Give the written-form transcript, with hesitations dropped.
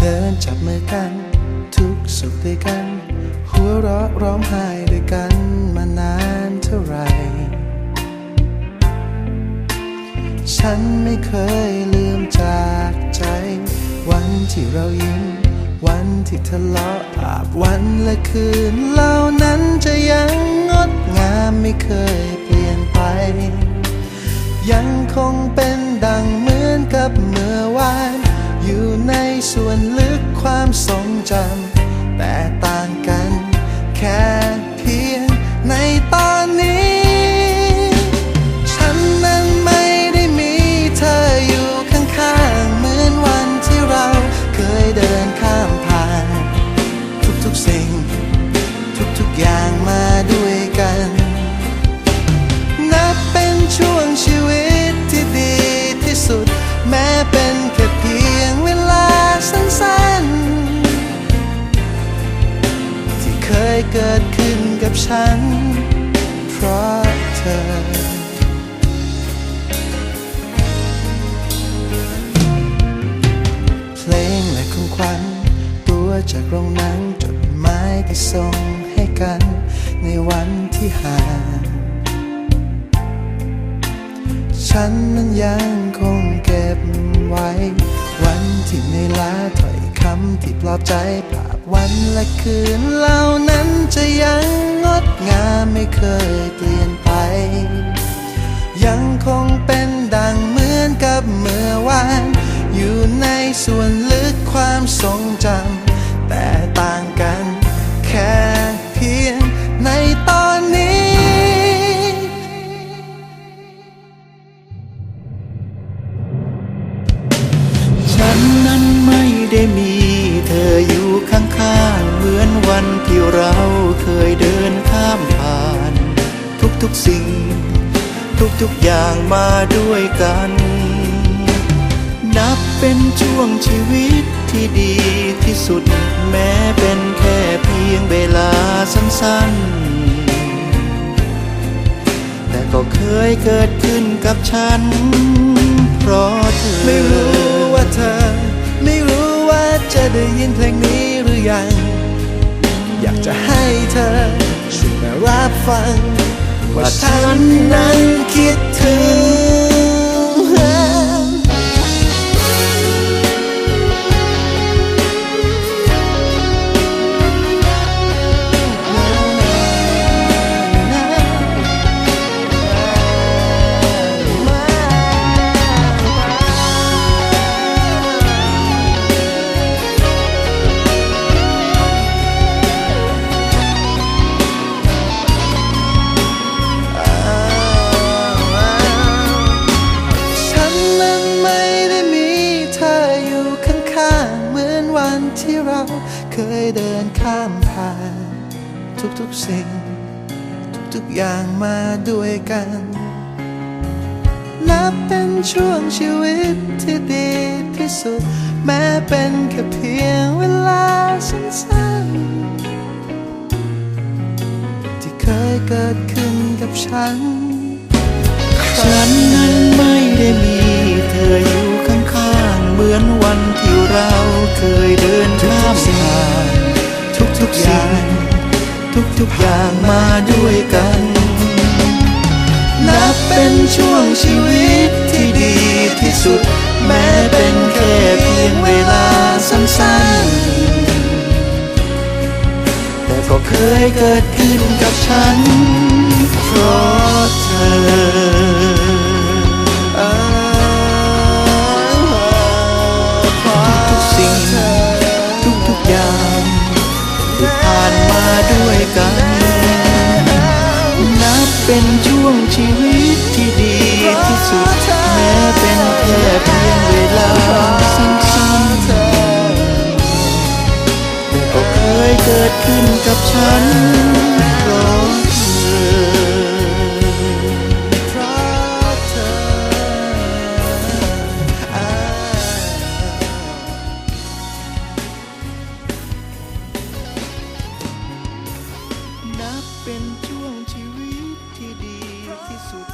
ดินจับมือกันทุกสุขด้วยกันหัวเราะร้องไห้ด้วยกันมานานเท่าไรฉันไม่เคยลืมจากใจวันที่เรายิ้มวันที่ทะเลาะอาบวันและคืนเหล่านั้นจะยังงดงามไม่เคยเปลี่ยนไปยังคงเป็นดังเหมือนกับเมื่อวานอยู่ในส่วนลึกความทรงจำแต่ต่างกันแค่เพียงในตอนนี้ฉันนั้นไม่ได้มีเธออยู่ข้างๆเหมือนวันที่เราเคยเดินข้ามผ่านทุกๆสิ่งทุกๆอย่างมาด้วยกันนับเป็นช่วงชีวิตที่ดีที่สุดแม้เป็นแค่เพียงเวลาสั้นๆที่เคยเกิดขึ้นกับฉันเพราะเธอเพลงและของขวัญตัวจากโรงหนังจดหมายที่ส่งให้กันในวันที่ห่างฉันนั้นยังคงเก็บไว้วันที่เหนื่อยล้าถ้อยคำที่ปลอบใจภาพวันและคืนเหล่านั้นจะยังงดงามไม่เคยเปลี่ยนไปยังคงเป็นดังเหมือนกับเมื่อวานอยู่ในส่วนลึกความทรงจำแต่ต่างกันแค่เพียงในตอนนี้ฉันนั้นไม่ได้มีเธออยู่ข้างๆเหมือนวันที่เราเคยเดินข้ามผ่านทุกๆสิ่งทุกๆอย่างมาด้วยกันนับเป็นช่วงชีวิตที่ดีที่สุดแม้เป็นแค่เพียงเวลาสั้นๆแต่ก็เคยเกิดขึ้นกับฉันเพราะเธอไม่รู้ว่าเธอไม่รู้ว่าจะได้ยินเพลงนี้หรือยังอยากจะให้เธอช่วยมารับฟังว่าฉันนั้นคิดถึงที่เราเคยเดินข้ามผ่านทุกๆสิ่งทุกๆอย่างมาด้วยกันนับเป็นช่วงชีวิตที่ดีที่สุดแม้เป็นแค่เพียงเวลาสั้นๆที่เคยเกิดขึ้นกับฉันนั้นไม่ได้มีเธออยู่ข้างๆเหมือนวันที่เราเคยเดินข้ามผ่านทุกๆอย่างทุกๆอย่างมาด้วยกันนับเป็นช่วงชีวิตที่ดีที่สุดแม้เป็นแค่เพียงเวลาสั้นๆแต่ก็เคยเกิดขึ้นกับฉันเพราะเธอทุกอย่างที่ผ่านมาด้วยกันนับเป็นช่วงชีวิตที่ดีที่สุดแม้เป็นแค่เพียงเวลาสั้นๆแต่ก็เคยเกิดขึ้นกับฉันเพราะเป็นช่วงชีวิตที่ดีที่สุด